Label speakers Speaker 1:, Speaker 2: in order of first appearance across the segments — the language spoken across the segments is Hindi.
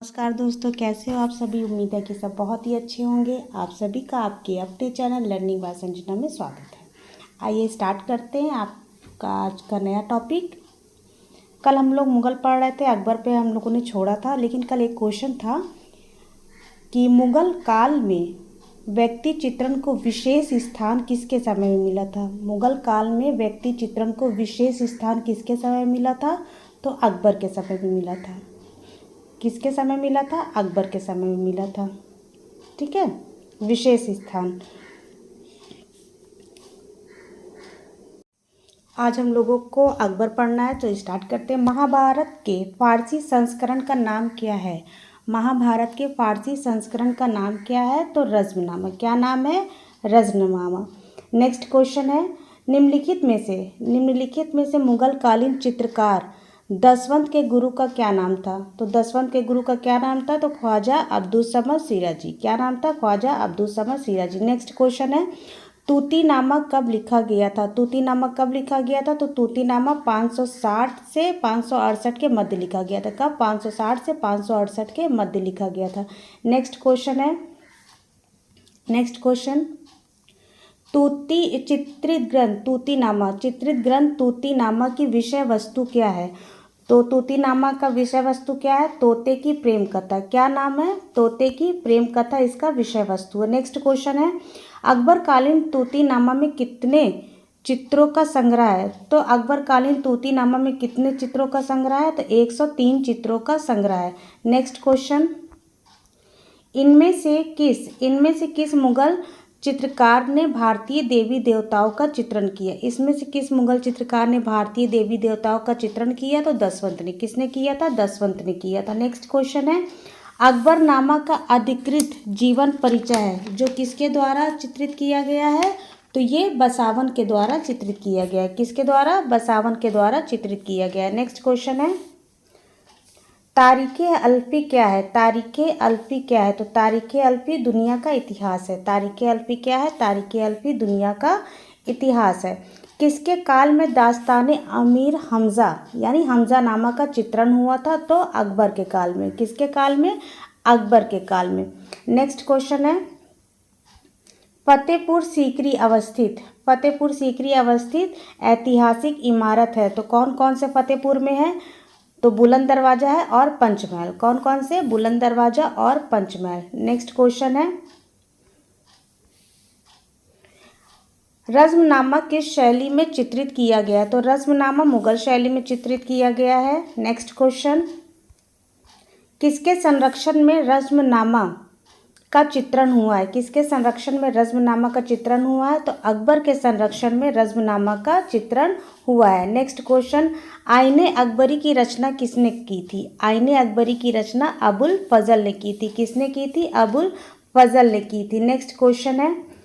Speaker 1: नमस्कार दोस्तों, कैसे हो आप सभी। उम्मीद है कि सब बहुत ही अच्छे होंगे। आप सभी का आपके अपने चैनल लर्निंग बाय संजना में स्वागत है। आइए स्टार्ट करते हैं आपका आज का नया टॉपिक। कल हम लोग मुग़ल पढ़ रहे थे, अकबर पे हम लोगों ने छोड़ा था, लेकिन कल एक क्वेश्चन था कि मुग़ल काल में व्यक्ति चित्रण को विशेष स्थान किसके समय में मिला था। मुग़ल काल में व्यक्ति चित्रण को विशेष स्थान किसके समय में मिला था? तो अकबर के समय में मिला था। किसके समय मिला था? अकबर के समय में मिला था। ठीक है, विशेष स्थान। आज हम लोगों को अकबर पढ़ना है, तो स्टार्ट करते हैं। महाभारत के फारसी संस्करण का नाम क्या है? महाभारत के फारसी संस्करण का नाम क्या है? तो रज़्मनामा। क्या नाम है? रज़्मनामा। नेक्स्ट क्वेश्चन है, निम्नलिखित में से मुग़ल कालीन चित्रकार दसवंत के गुरु का क्या नाम था? तो दसवंत के गुरु का क्या नाम था? तो ख्वाजा अब्दुल समद सिराजी। क्या नाम था? ख्वाजा अब्दुल समद सिराजी। नेक्स्ट क्वेश्चन है, तूतीनामा कब लिखा गया था? तूतीनामा कब लिखा गया था? तो तूतीनामा 560 से 568 के मध्य लिखा गया था। कब? 560 से 568 के मध्य लिखा गया था। नेक्स्ट क्वेश्चन है, नेक्स्ट क्वेश्चन, चित्रित ग्रंथ तूतीनामा की विषय वस्तु क्या है? तो तूतीनामा का विषय वस्तु क्या है? तोते की प्रेम कथा। क्या नाम है? तोते की प्रेम कथा इसका विषय वस्तु है। नेक्स्ट क्वेश्चन है, अकबरकालीन तूतीनामा में कितने चित्रों का संग्रह है? तो अकबरकालीन तूतीनामा में कितने चित्रों का संग्रह है? तो 103 चित्रों का संग्रह है। नेक्स्ट क्वेश्चन, इनमें से किस मुगल चित्रकार ने भारतीय देवी देवताओं का चित्रण किया? इसमें से किस मुगल चित्रकार ने भारतीय देवी देवताओं का चित्रण किया? तो दसवंत ने। किसने किया था? दसवंत ने किया था। नेक्स्ट क्वेश्चन है, अकबरनामा का अधिकृत जीवन परिचय है जो किसके द्वारा चित्रित किया गया है? तो ये बसावन के द्वारा चित्रित किया गया है। किसके द्वारा? बसावन के द्वारा चित्रित किया गया है। नेक्स्ट क्वेश्चन है, तारीख़ अल्फ़ी क्या है? तारीख़ अल्फ़ी क्या है? तो तारीख़ अल्फ़ी दुनिया का इतिहास है। तारीख़ अल्फ़ी क्या है? तारीख़ अल्फ़ी दुनिया का इतिहास है। किसके काल में दास्ताने अमीर हमज़ा यानी हमज़ानामा का चित्रण हुआ था? तो अकबर के काल में। किसके काल में? अकबर के काल में। नेक्स्ट क्वेश्चन है, फतेहपुर सीकरी अवस्थित ऐतिहासिक इमारत है। तो कौन कौन से फतेहपुर में है? तो बुलंद दरवाज़ा है और पंचमहल। कौन कौन से? बुलंद दरवाज़ा और पंचमहल। नेक्स्ट क्वेश्चन है, रज़्मनामा किस शैली में चित्रित किया गया है? तो रज़्मनामा मुग़ल शैली में चित्रित किया गया है। नेक्स्ट क्वेश्चन, किसके संरक्षण में रज़्मनामा का चित्रण हुआ है? किसके संरक्षण में रज़्मनामा का चित्रण हुआ है? तो अकबर के संरक्षण में रज़्मनामा का चित्रण हुआ है। नेक्स्ट क्वेश्चन, आईने अकबरी की रचना किसने की थी? आईने अकबरी की रचना अबुल फजल ने की थी। किसने की थी? अबुल फजल ने की थी। नेक्स्ट क्वेश्चन है,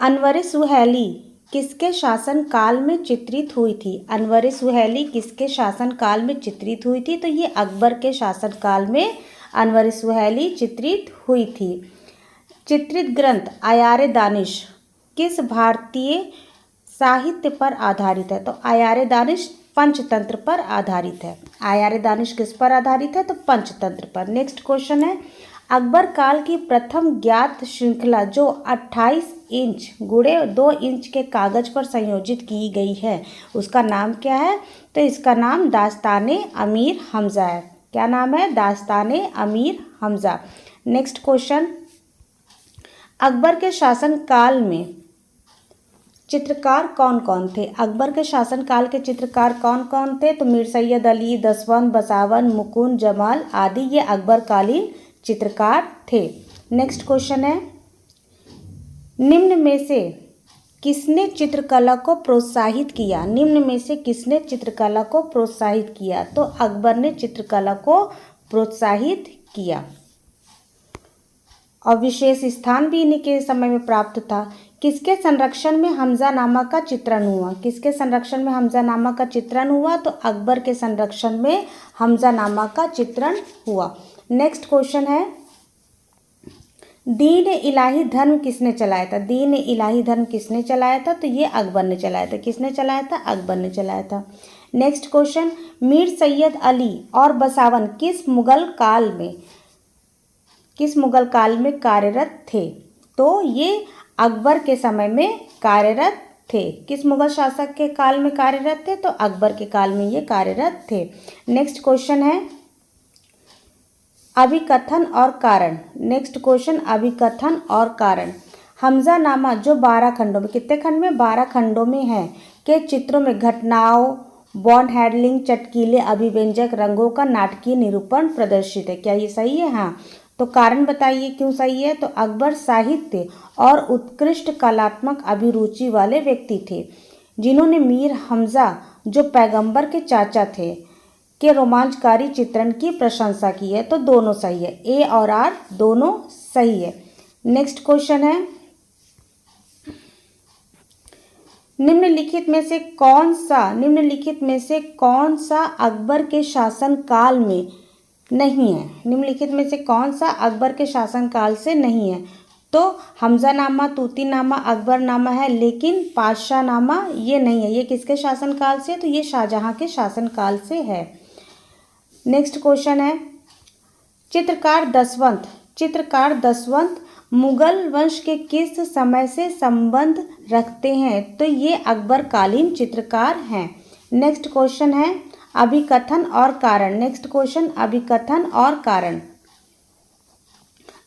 Speaker 1: अनवर सुहेली किसके शासन काल में चित्रित हुई थी? अनवर सुहेली किसके शासन काल में चित्रित हुई थी? तो ये अकबर के शासन काल में अनवर सुहेली चित्रित हुई थी। चित्रित ग्रंथ आयार दानिश किस भारतीय साहित्य पर आधारित है? तो आयार दानिश पंचतंत्र पर आधारित है। आयार दानिश किस पर आधारित है? तो पंचतंत्र पर। नेक्स्ट क्वेश्चन है, अकबर काल की प्रथम ज्ञात श्रृंखला जो 28 इंच गुणे 2 इंच के कागज पर संयोजित की गई है उसका नाम क्या है? तो इसका नाम दास्ताने अमीर हमज़ा है। क्या नाम है? दास्ताने अमीर हमज़ा। नेक्स्ट क्वेश्चन, अकबर के शासन काल में चित्रकार कौन कौन थे? अकबर के शासन काल के चित्रकार कौन कौन थे? तो मीर सैयद अली, दसवंत, बसावन, मुकुंद, जमाल आदि ये अकबरकालीन चित्रकार थे। नेक्स्ट क्वेश्चन है, निम्न में से किसने चित्रकला को प्रोत्साहित किया? निम्न में से किसने चित्रकला को प्रोत्साहित किया? तो अकबर ने चित्रकला को प्रोत्साहित किया और विशेष स्थान भी इन्हीं के समय में प्राप्त था। किसके संरक्षण में हमज़ानामा का चित्रण हुआ? किसके संरक्षण में हमज़ानामा का चित्रण हुआ? तो अकबर के संरक्षण में हमज़ानामा का चित्रण हुआ। नेक्स्ट क्वेश्चन है, दीन इलाही धर्म किसने चलाया था? दीन इलाही धर्म किसने चलाया था? तो ये अकबर ने चलाया था। किसने चलाया था? अकबर ने चलाया था। नेक्स्ट क्वेश्चन, मीर सैयद अली और बसावन किस मुगल काल में कार्यरत थे? तो ये अकबर के समय में कार्यरत थे। किस मुगल शासक के काल में कार्यरत थे? तो अकबर के काल में ये कार्यरत थे। नेक्स्ट क्वेश्चन है अभिकथन और कारण। नेक्स्ट क्वेश्चन, अभिकथन और कारण। हमजानामा जो 12 खंडों में, कितने खंड में? 12 खंडों में है, के चित्रों में घटनाओं, बॉन्ड हैंडलिंग, चटकीले अभिव्यंजक रंगों का नाटकीय निरूपण प्रदर्शित है। क्या ये सही है? हाँ। तो कारण बताइए क्यों सही है? तो अकबर साहित्य और उत्कृष्ट कलात्मक अभिरुचि वाले व्यक्ति थे, जिन्होंने मीर हमजा जो पैगंबर के चाचा थे के रोमांचकारी चित्रण की प्रशंसा की है। तो दोनों सही है, ए और आर दोनों सही है। नेक्स्ट क्वेश्चन है, निम्नलिखित में से कौन सा अकबर के शासन काल में नहीं है? निम्नलिखित में से कौन सा अकबर के शासन काल से नहीं है? तो हमजानामा, तूतीनामा, अकबरनामा है, लेकिन पातशाहनामा ये नहीं है। ये किसके शासन काल से? तो ये शाहजहां के शासन काल से है। नेक्स्ट क्वेश्चन है, चित्रकार दसवंत मुगल वंश के किस समय से संबंध रखते हैं? तो ये अकबरकालीन चित्रकार हैं। नेक्स्ट क्वेश्चन है अभिकथन और कारण। नेक्स्ट क्वेश्चन, अभिकथन और कारण।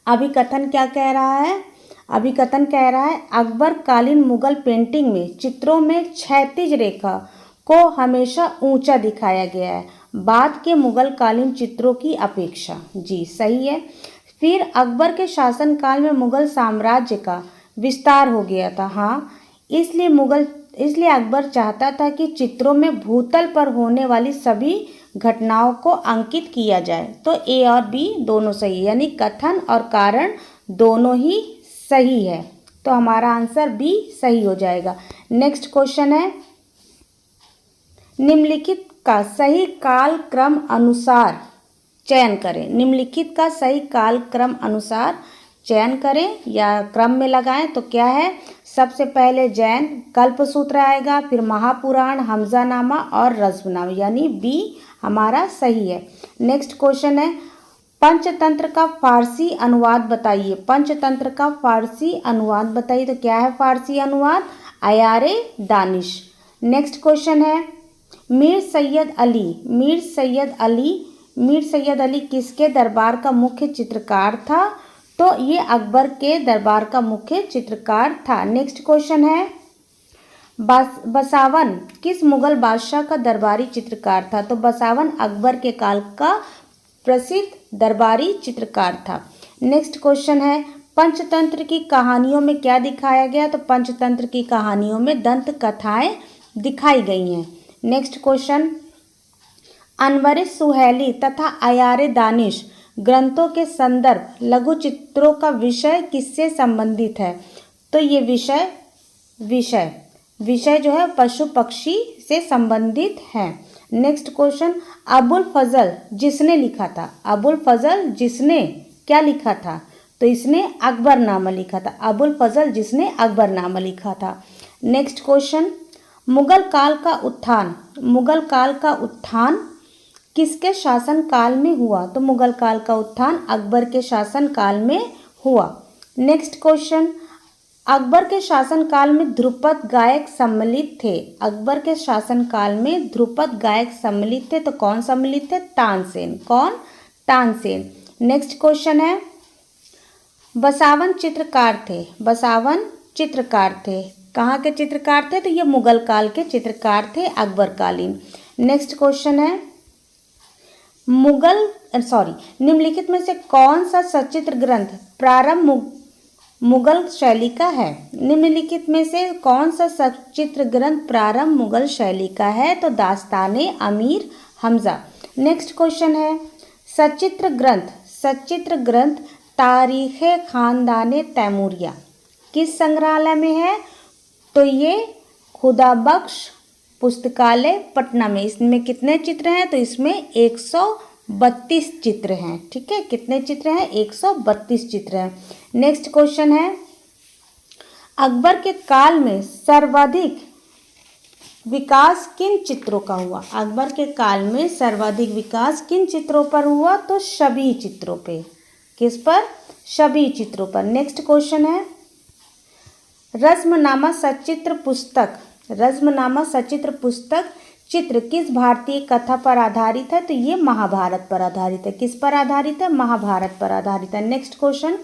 Speaker 1: अभिकथन क्या कह रहा है? अभिकथन कह रहा है अकबरकालीन मुगल पेंटिंग में चित्रों में क्षैतिज रेखा को हमेशा ऊंचा दिखाया गया है बाद के मुगल कालीन चित्रों की अपेक्षा। जी सही है। फिर अकबर के शासनकाल में मुगल साम्राज्य का विस्तार हो गया था। हाँ, इसलिए अकबर चाहता था कि चित्रों में भूतल पर होने वाली सभी घटनाओं को अंकित किया जाए। तो ए और बी दोनों सही है, यानी कथन और कारण दोनों ही सही है। तो हमारा आंसर बी सही हो जाएगा। नेक्स्ट क्वेश्चन है, निम्नलिखित का सही काल क्रम अनुसार चयन करें। निम्नलिखित का सही काल क्रम अनुसार चयन करें या क्रम में लगाएं। तो क्या है? सबसे पहले जैन कल्पसूत्र आएगा, फिर महापुराण, हमजानामा और रज्मनामा, यानी बी हमारा सही है। नेक्स्ट क्वेश्चन है, पंचतंत्र का फारसी अनुवाद बताइए। पंचतंत्र का फारसी अनुवाद बताइए। तो क्या है फारसी अनुवाद? अयारे दानिश। नेक्स्ट क्वेश्चन है, मीर सैयद अली किसके दरबार का मुख्य चित्रकार था? तो ये अकबर के दरबार का मुख्य चित्रकार था। नेक्स्ट क्वेश्चन है, बसावन किस मुगल बादशाह का दरबारी चित्रकार था? तो बसावन अकबर के काल का प्रसिद्ध दरबारी चित्रकार था। नेक्स्ट क्वेश्चन है, पंचतंत्र की कहानियों में क्या दिखाया गया? तो पंचतंत्र की कहानियों में दंत कथाएं दिखाई गई हैं। नेक्स्ट क्वेश्चन, अनवर सुहेली तथा अयारे दानिश ग्रंथों के संदर्भ लघु चित्रों का विषय किससे संबंधित है? तो ये विषय जो है पशु पक्षी से संबंधित है। नेक्स्ट क्वेश्चन, अबुल फजल जिसने लिखा था। अबुल फजल जिसने क्या लिखा था? तो इसने अकबरनामा लिखा था। अबुल फजल जिसने अकबरनामा लिखा था। नेक्स्ट क्वेश्चन, मुगल काल का उत्थान किसके शासन काल में हुआ? तो मुगल काल का उत्थान अकबर के शासन काल में हुआ। नेक्स्ट क्वेश्चन, अकबर के शासन काल में ध्रुपद गायक सम्मिलित थे। अकबर के शासन काल में ध्रुपद गायक सम्मिलित थे। तो कौन सम्मिलित थे? तानसेन। कौन? तानसेन। नेक्स्ट क्वेश्चन है, बसावन चित्रकार थे। कहाँ के चित्रकार थे? तो ये मुगल काल के चित्रकार थे, अकबरकालीन। नेक्स्ट क्वेश्चन है, निम्नलिखित में से कौन सा सचित्र ग्रंथ प्रारंभ मुगल शैली का है? निम्नलिखित में से कौन सा सचित्र ग्रंथ प्रारंभ मुगल शैली का है? तो दास्ताने अमीर हमजा। नेक्स्ट क्वेश्चन है, सचित्र ग्रंथ तारीख़े खानदाने तैमूरिया किस संग्रहालय में है? तो ये खुदाबख्श पुस्तकालय पटना में। इसमें कितने चित्र हैं? तो इसमें 132 चित्र हैं। ठीक है, कितने चित्र हैं? 132 चित्र हैं। नेक्स्ट क्वेश्चन है, अकबर के काल में सर्वाधिक विकास किन चित्रों का हुआ? अकबर के काल में सर्वाधिक विकास किन चित्रों पर हुआ? तो सभी चित्रों पे। किस पर? सभी चित्रों पर। नेक्स्ट क्वेश्चन है, रस्मनामा सचित्र पुस्तक, रस्मनामा सचित्र पुस्तक चित्र किस भारतीय कथा पर आधारित है? तो ये महाभारत पर आधारित है। किस पर आधारित है? महाभारत पर आधारित है। नेक्स्ट क्वेश्चन,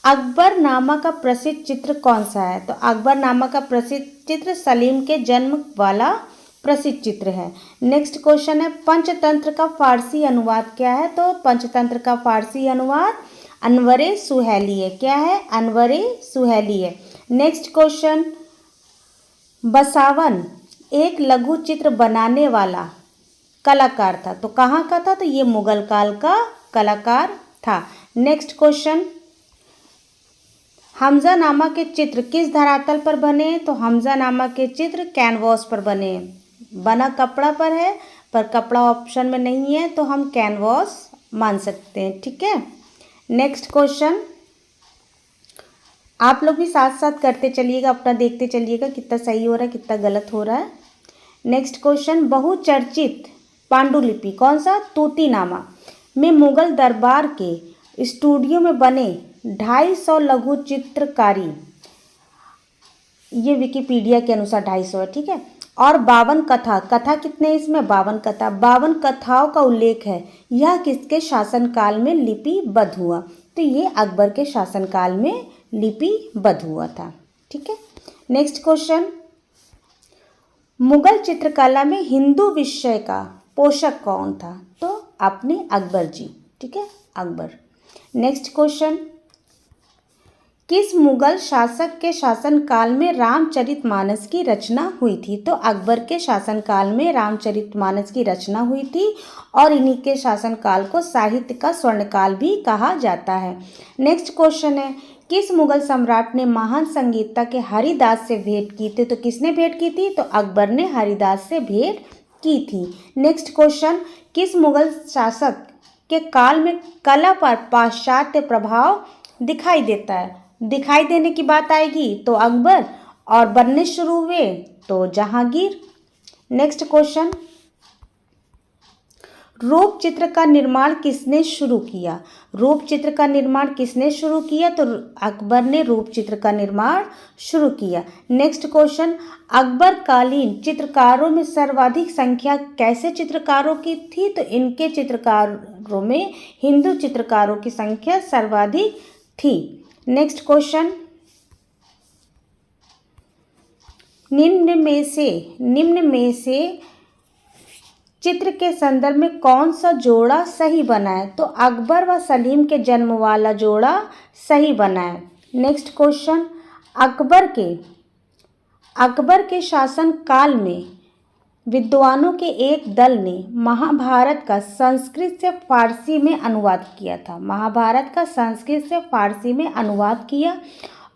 Speaker 1: अकबरनामा का प्रसिद्ध चित्र कौन सा है? तो अकबरनामा का प्रसिद्ध चित्र सलीम के जन्म वाला प्रसिद्ध चित्र है। नेक्स्ट क्वेश्चन है, पंचतंत्र का फारसी अनुवाद क्या है? तो पंचतंत्र का फारसी अनुवाद अनवरे सुहेली है। क्या है? अनवरे सुहेली है। नेक्स्ट क्वेश्चन, बसावन एक लघु चित्र बनाने वाला कलाकार था, तो कहाँ का था? तो ये मुगल काल का कलाकार था। नेक्स्ट क्वेश्चन, हमजानामा के चित्र किस धरातल पर बने? तो हमजानामा के चित्र कैनवास पर बने। बना कपड़ा पर है, पर कपड़ा ऑप्शन में नहीं है, तो हम कैनवास मान सकते हैं। ठीक है। नेक्स्ट क्वेश्चन, आप लोग भी साथ साथ करते चलिएगा, अपना देखते चलिएगा कितना सही हो रहा है, कितना गलत हो रहा है। नेक्स्ट क्वेश्चन, बहुचर्चित पांडुलिपि कौन सा? तूतीनामा में मुगल दरबार के स्टूडियो में बने 250 लघु चित्रकारी, ये विकिपीडिया के अनुसार 250 है। ठीक है। और 52 कथा, कथा कितने इसमें? 52 कथा, 52 कथाओं का उल्लेख है। यह किसके शासनकाल में लिपिबद्ध हुआ? तो ये अकबर के शासनकाल में लिपिबद्ध हुआ था। ठीक है। नेक्स्ट क्वेश्चन, मुगल चित्रकला में हिंदू विषय का पोषक कौन था? तो अपने अकबर जी। ठीक है, अकबर। नेक्स्ट क्वेश्चन, किस मुगल शासक के शासनकाल में रामचरितमानस की रचना हुई थी? तो अकबर के शासनकाल में रामचरितमानस की रचना हुई थी और इन्हीं के शासनकाल को साहित्य का स्वर्णकाल भी कहा जाता है। नेक्स्ट क्वेश्चन है, किस मुगल सम्राट ने महान संगीतज्ञ के हरिदास से भेंट की थी? तो किसने भेंट की थी? तो अकबर ने हरिदास से भेंट की थी। नेक्स्ट क्वेश्चन, किस मुगल शासक के काल में कला पर पाश्चात्य प्रभाव दिखाई देता है? दिखाई देने की बात आएगी तो अकबर, और बनने शुरू हुए तो जहांगीर। नेक्स्ट क्वेश्चन, रूप चित्र का निर्माण किसने शुरू किया? रूप चित्र का निर्माण किसने शुरू किया? तो अकबर ने रूप चित्र का निर्माण शुरू किया। नेक्स्ट क्वेश्चन, अकबरकालीन चित्रकारों में सर्वाधिक संख्या कैसे चित्रकारों की थी? तो इनके चित्रकारों में हिंदू चित्रकारों की संख्या सर्वाधिक थी। नेक्स्ट क्वेश्चन, निम्न में से चित्र के संदर्भ में कौन सा जोड़ा सही बना है? तो अकबर व सलीम के जन्म वाला जोड़ा सही बना है। नेक्स्ट क्वेश्चन, अकबर के शासन काल में विद्वानों के एक दल ने महाभारत का संस्कृत से फारसी में अनुवाद किया था। महाभारत का संस्कृत से फारसी में अनुवाद किया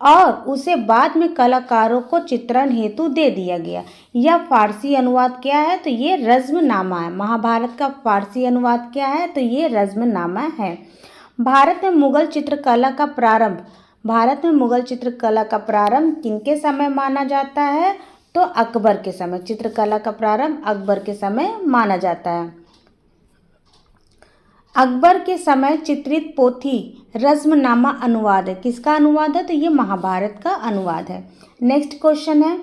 Speaker 1: और उसे बाद में कलाकारों को चित्रण हेतु दे दिया गया। यह फारसी अनुवाद क्या है? तो ये रज़्मनामा है। महाभारत का फारसी अनुवाद क्या है? तो ये रज़्मनामा है। भारत में मुगल चित्रकला का प्रारंभ किनके समय माना जाता है? तो अकबर के समय। चित्रकला का प्रारंभ अकबर के समय माना जाता है। अकबर के समय चित्रित पोथी रज़्मनामा अनुवाद है। किसका अनुवाद है? तो ये महाभारत का अनुवाद है। नेक्स्ट क्वेश्चन है,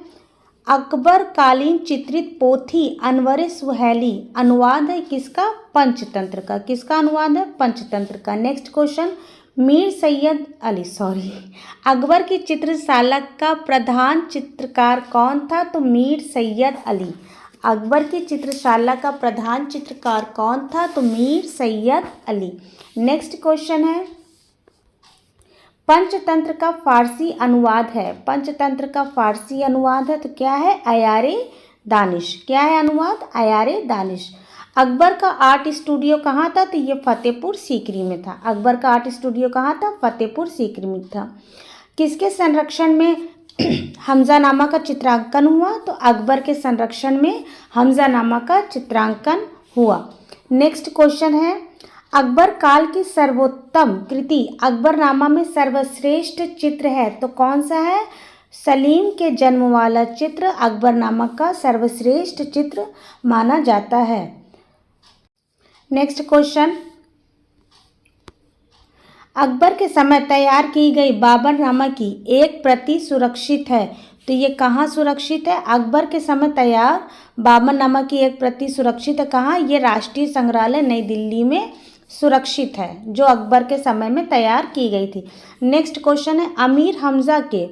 Speaker 1: अकबर कालीन चित्रित पोथी अनवरे सुहेली अनुवाद है किसका? पंचतंत्र का। किसका अनुवाद है? पंचतंत्र का। नेक्स्ट क्वेश्चन, अकबर की चित्रशाला का प्रधान चित्रकार कौन था? तो मीर सैयद अली। अकबर की चित्रशाला का प्रधान चित्रकार कौन था? तो मीर सैयद अली। नेक्स्ट क्वेश्चन है, पंचतंत्र का फारसी अनुवाद है। पंचतंत्र का फारसी अनुवाद है तो क्या है? अयारे दानिश। क्या है अनुवाद? अयारे दानिश। अकबर का आर्ट स्टूडियो कहाँ था? तो ये फतेहपुर सीकरी में था। अकबर का आर्ट स्टूडियो कहाँ था? फतेहपुर सीकरी में था। किसके संरक्षण में हमजानामा का चित्रांकन हुआ? तो अकबर के संरक्षण में हमजानामा का चित्रांकन हुआ। नेक्स्ट क्वेश्चन है, अकबर काल की सर्वोत्तम कृति अकबरनामा में सर्वश्रेष्ठ चित्र है तो कौन सा है? सलीम के जन्म वाला चित्र अकबरनामा का सर्वश्रेष्ठ चित्र माना जाता है। नेक्स्ट क्वेश्चन, अकबर के समय तैयार की गई बाबरनामा की एक प्रति सुरक्षित है, तो ये कहाँ सुरक्षित है? अकबर के समय तैयार बाबरनामा की एक प्रति सुरक्षित है कहाँ? ये राष्ट्रीय संग्रहालय नई दिल्ली में सुरक्षित है, जो अकबर के समय में तैयार की गई थी। नेक्स्ट क्वेश्चन है, अमीर हमजा के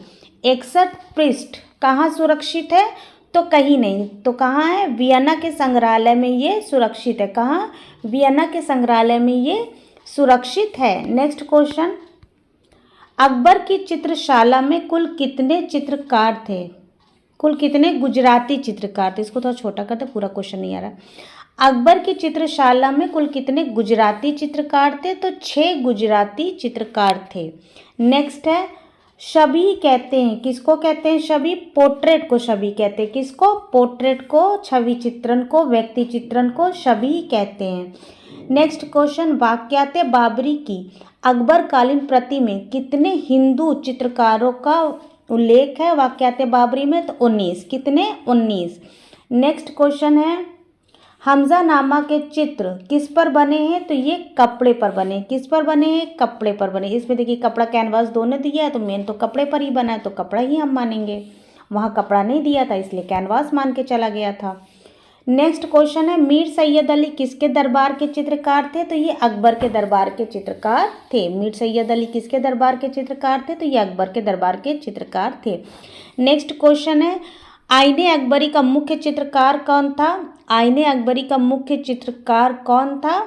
Speaker 1: 61 पृष्ठ कहाँ सुरक्षित है? तो कहीं नहीं, तो कहाँ है? वियना के संग्रहालय में ये सुरक्षित है। कहाँ? वियना के संग्रहालय में ये सुरक्षित है। नेक्स्ट क्वेश्चन, अकबर की चित्रशाला में कुल कितने चित्रकार थे? कुल कितने गुजराती चित्रकार थे? इसको थोड़ा छोटा करते, पूरा क्वेश्चन नहीं आ रहा। अकबर की चित्रशाला में कुल कितने गुजराती चित्रकार थे? तो 6 गुजराती चित्रकार थे। नेक्स्ट है, छवि कहते हैं, किसको कहते हैं छवि? पोर्ट्रेट को छवि कहते हैं। किसको? पोर्ट्रेट को, छवि चित्रण को, व्यक्ति चित्रण को छवि कहते हैं। नेक्स्ट क्वेश्चन, वाक़यात बाबरी की अकबरकालीन प्रति में कितने हिंदू चित्रकारों का उल्लेख है वाक़यात बाबरी में? तो 19। कितने? 19। नेक्स्ट क्वेश्चन है, हमजानामा के चित्र किस पर बने हैं? तो ये कपड़े पर बने। किस पर बने हैं? कपड़े पर बने। इसमें देखिए कपड़ा कैनवास दोनों दिया है, तो मेन तो कपड़े पर ही बना है, तो कपड़ा ही हम मानेंगे। वहाँ कपड़ा नहीं दिया था, इसलिए कैनवास मान के चला गया था। नेक्स्ट क्वेश्चन है, मीर सैयद अली किसके दरबार के चित्रकार थे? तो ये अकबर के दरबार के चित्रकार थे। मीर सैयद अली किसके दरबार के चित्रकार थे? तो ये अकबर के दरबार के चित्रकार थे। नेक्स्ट क्वेश्चन है, आईने अकबरी का मुख्य चित्रकार कौन था? आईने अकबरी का मुख्य चित्रकार कौन था?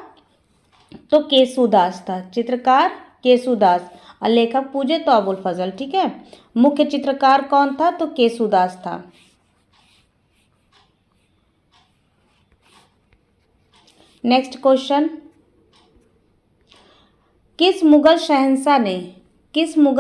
Speaker 1: तो केसूदास था। चित्रकार केसूदास, और लेखक पूछे तो अबुल फजल। ठीक है, मुख्य चित्रकार कौन था? तो केसूदास था। नेक्स्ट क्वेश्चन, किस मुगल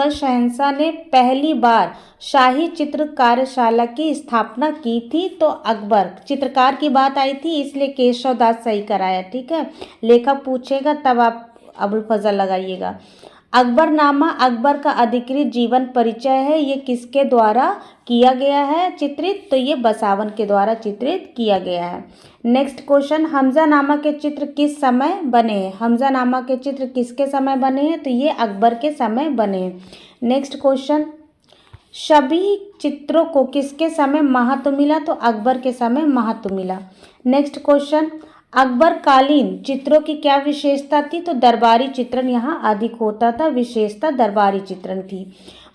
Speaker 1: शहंशाह ने पहली बार शाही चित्र कार्यशाला की स्थापना की थी? तो अकबर। चित्रकार की बात आई थी, इसलिए केशव दास सही कराया। ठीक है, लेखक पूछेगा तब आप अबुल फजल लगाइएगा। अकबरनामा अकबर का अधिकृत जीवन परिचय है, ये किसके द्वारा किया गया है चित्रित? तो ये बसावन के द्वारा चित्रित किया गया है। नेक्स्ट क्वेश्चन, हमजानामा के चित्र किस समय बने हैं? हमजानामा के चित्र किसके समय बने हैं? तो ये अकबर के समय बने हैं। नेक्स्ट क्वेश्चन, सभी चित्रों को किसके समय महत्व मिला? तो अकबर के समय महत्व मिला। नेक्स्ट क्वेश्चन, अकबरकालीन चित्रों की क्या विशेषता थी? तो दरबारी चित्रण यहाँ अधिक होता था, विशेषता दरबारी चित्रण थी।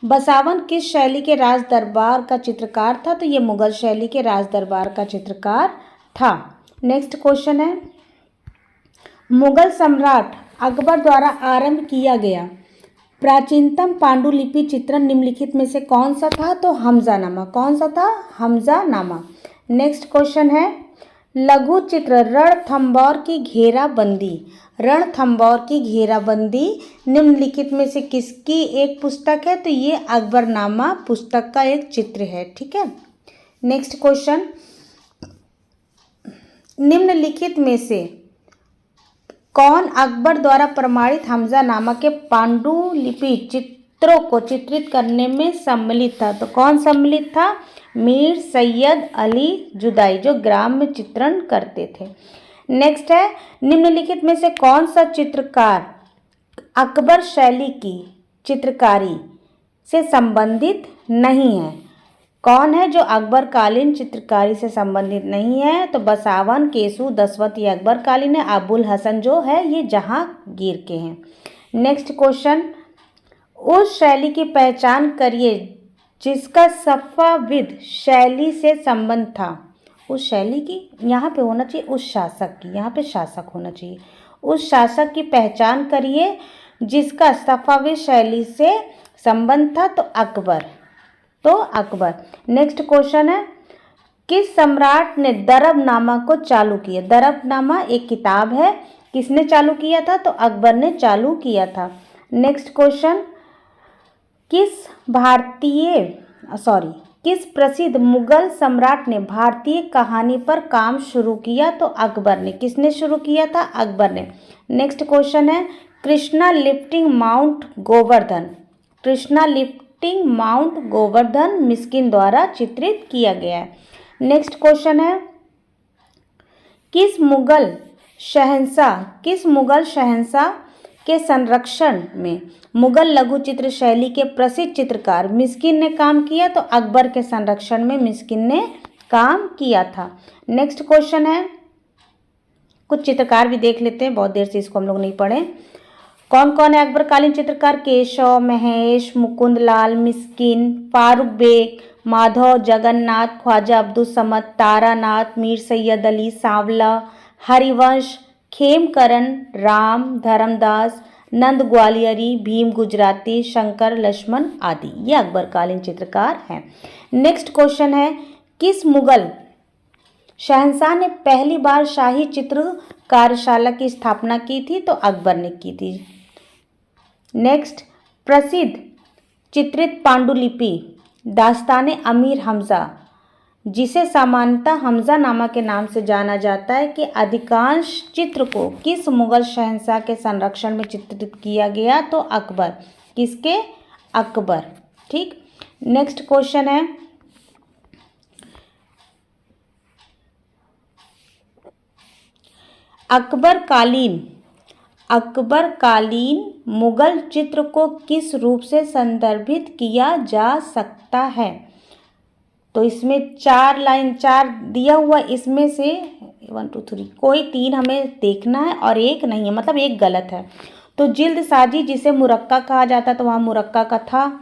Speaker 1: बसावन किस शैली के राज दरबार का चित्रकार था? तो ये मुगल शैली के राज दरबार का चित्रकार था। नेक्स्ट क्वेश्चन है, मुगल सम्राट अकबर द्वारा आरंभ किया गया प्राचीनतम पांडुलिपि चित्रण निम्नलिखित में से कौन सा था? तो हमजानामा। कौन सा था? हमजानामा। नेक्स्ट क्वेश्चन है, लघु चित्र रणथंभौर की घेराबंदी। रणथंभौर की घेराबंदी निम्नलिखित में से किसकी एक पुस्तक है? तो ये अकबरनामा पुस्तक का एक चित्र है। ठीक है, नेक्स्ट क्वेश्चन, निम्नलिखित में से कौन अकबर द्वारा प्रमाणित हमजानामा के पांडुलिपि चित्रों को चित्रित करने में सम्मिलित था? तो कौन सम्मिलित था? मीर सैयद अली जुदाई, जो ग्राम्य चित्रण करते थे। नेक्स्ट है, निम्नलिखित में से कौन सा चित्रकार अकबर शैली की चित्रकारी से संबंधित नहीं है? कौन है जो अकबरकालीन चित्रकारी से संबंधित नहीं है? तो बसावन, केसू, दसवंत ये अकबरकालीन है। अबुल हसन जो है ये जहांगीर के हैं। नेक्स्ट क्वेश्चन, उस शैली की पहचान करिए जिसका सफाविद शैली से संबंध था। उस शैली की, यहाँ पे होना चाहिए उस शासक की, यहाँ पे शासक होना चाहिए। उस शासक की पहचान करिए जिसका सफाविद शैली से संबंध था। तो अकबर। तो अकबर। नेक्स्ट क्वेश्चन है, किस सम्राट ने दरबनामा को चालू किया? दरबनामा एक किताब है, किसने चालू किया था? तो अकबर ने चालू किया था। नेक्स्ट क्वेश्चन, किस प्रसिद्ध मुगल सम्राट ने भारतीय कहानी पर काम शुरू किया? तो अकबर ने। किसने शुरू किया था? अकबर ने। नेक्स्ट क्वेश्चन है, Krishna lifting mount Govardhan. Krishna depicting mount Govardhan Miskin द्वारा चित्रित किया गया है। नेक्स्ट क्वेश्चन है, किस मुगल शहंशाह के संरक्षण में मुगल लघु चित्र शैली के प्रसिद्ध चित्रकार मिस्किन ने काम किया? तो अकबर के संरक्षण में मिस्किन ने काम किया था। नेक्स्ट क्वेश्चन है, कुछ चित्रकार भी देख लेते हैं, बहुत देर से इसको हम लोग नहीं पढ़े। कौन कौन है अकबरकालीन चित्रकार? केशव, महेश, मुकुंद लाल, मिस्किन, फारूक बेग, माधव, जगन्नाथ, ख्वाजा अब्दुल समद, तारानाथ, मीर सैयद अली, सांवला, हरिवंश, खेमकरण, राम, धर्मदास, नंद ग्वालियरी, भीम गुजराती, शंकर लक्ष्मण आदि ये अकबरकालीन चित्रकार हैं। नेक्स्ट क्वेश्चन है, किस मुगल शहंशाह ने पहली बार शाही चित्र कार्यशाला की स्थापना की थी? तो अकबर ने की थी। नेक्स्ट, प्रसिद्ध चित्रित पांडुलिपि दास्तान अमीर हमजा, जिसे सामान्यतः हमजा नामा के नाम से जाना जाता है, कि अधिकांश चित्र को किस मुगल शहंशाह के संरक्षण में चित्रित किया गया? तो अकबर। किसके? अकबर। ठीक। नेक्स्ट क्वेश्चन है, अकबरकालीन मुगल चित्र को किस रूप से संदर्भित किया जा सकता है? तो इसमें 4 दिया हुआ, इसमें से 1 2 3 कोई 3 हमें देखना है और एक नहीं है, मतलब एक गलत है। तो जिल्द साजी जिसे मुरक्का कहा जाता है, तो वहाँ मुरक्का का था।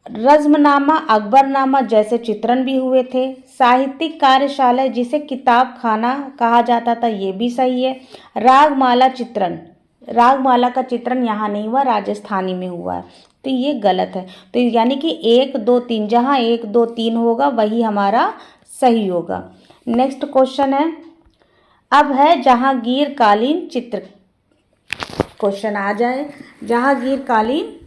Speaker 1: रज़्मनामा, अकबरनामा जैसे चित्रण भी हुए थे। साहित्यिक कार्यशाला जिसे किताब खाना कहा जाता था, ये भी सही है। रागमाला का चित्रण यहाँ नहीं हुआ, राजस्थानी में हुआ है, तो ये गलत है। तो यानी कि 1 2 3, जहाँ 1 2 3 होगा वही हमारा सही होगा। नेक्स्ट क्वेश्चन है, अब है जहांगीरकालीन चित्र। क्वेश्चन आ जाए, जहांगीरकालीन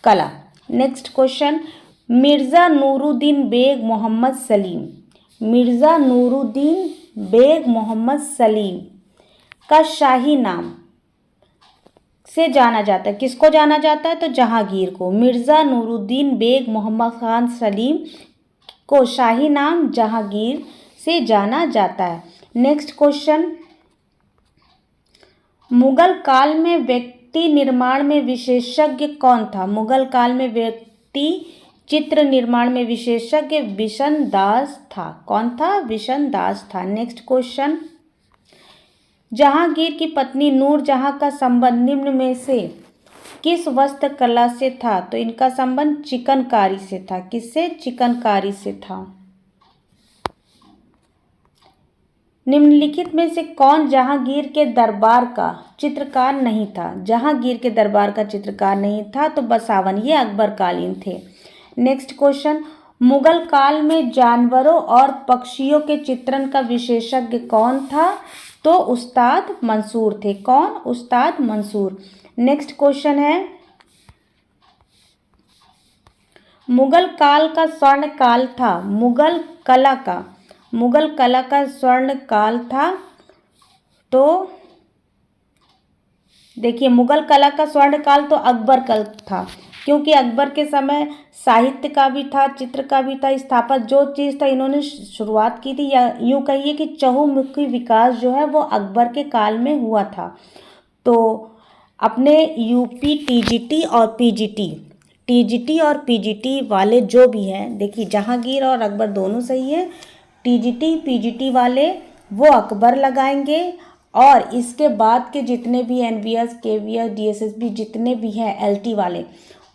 Speaker 1: कला। नेक्स्ट क्वेश्चन, मिर्ज़ा नूरुद्दीन बेग मोहम्मद सलीम का शाही नाम से जाना जाता है। किसको जाना जाता है? तो जहांगीर को। मिर्ज़ा नूरुद्दीन बेग मोहम्मद खान सलीम को शाही नाम जहांगीर से जाना जाता है। नेक्स्ट क्वेश्चन, मुगल काल में व्यक्ति निर्माण में विशेषज्ञ कौन था? मुगल काल में व्यक्ति चित्र निर्माण में विशेषज्ञ बिशन दास था। कौन था? बिशन दास था। नेक्स्ट क्वेश्चन, जहांगीर की पत्नी नूरजहां का संबंध निम्न में से किस वस्त्र कला से था? तो इनका संबंध चिकनकारी से था। किससे? चिकनकारी से था। निम्नलिखित में से कौन जहांगीर के दरबार का चित्रकार नहीं था? जहांगीर के दरबार का चित्रकार नहीं था, तो बसावन, ये अकबरकालीन थे। नेक्स्ट क्वेश्चन, मुगल काल में जानवरों और पक्षियों के चित्रण का विशेषज्ञ कौन था? तो उस्ताद मंसूर थे। कौन? उस्ताद मंसूर। नेक्स्ट क्वेश्चन है, मुगल काल का स्वर्ण काल था, मुगल कला का स्वर्ण काल था। तो देखिए, मुगल कला का स्वर्ण काल तो अकबर काल था, क्योंकि अकबर के समय साहित्य का भी था, चित्र का भी था, स्थापत्य जो चीज़ था इन्होंने शुरुआत की थी, या यूँ कहिए कि चहुमुखी विकास जो है वो अकबर के काल में हुआ था। तो अपने यूपी टीजीटी और पीजीटी वाले जो भी हैं, देखिए जहांगीर और अकबर दोनों सही है। टीजीटी पीजीटी वाले वो अकबर लगाएंगे, और इसके बाद के जितने भी एनवीएस, केवीएस, डीएसएसबी जितने भी हैं एलटी वाले,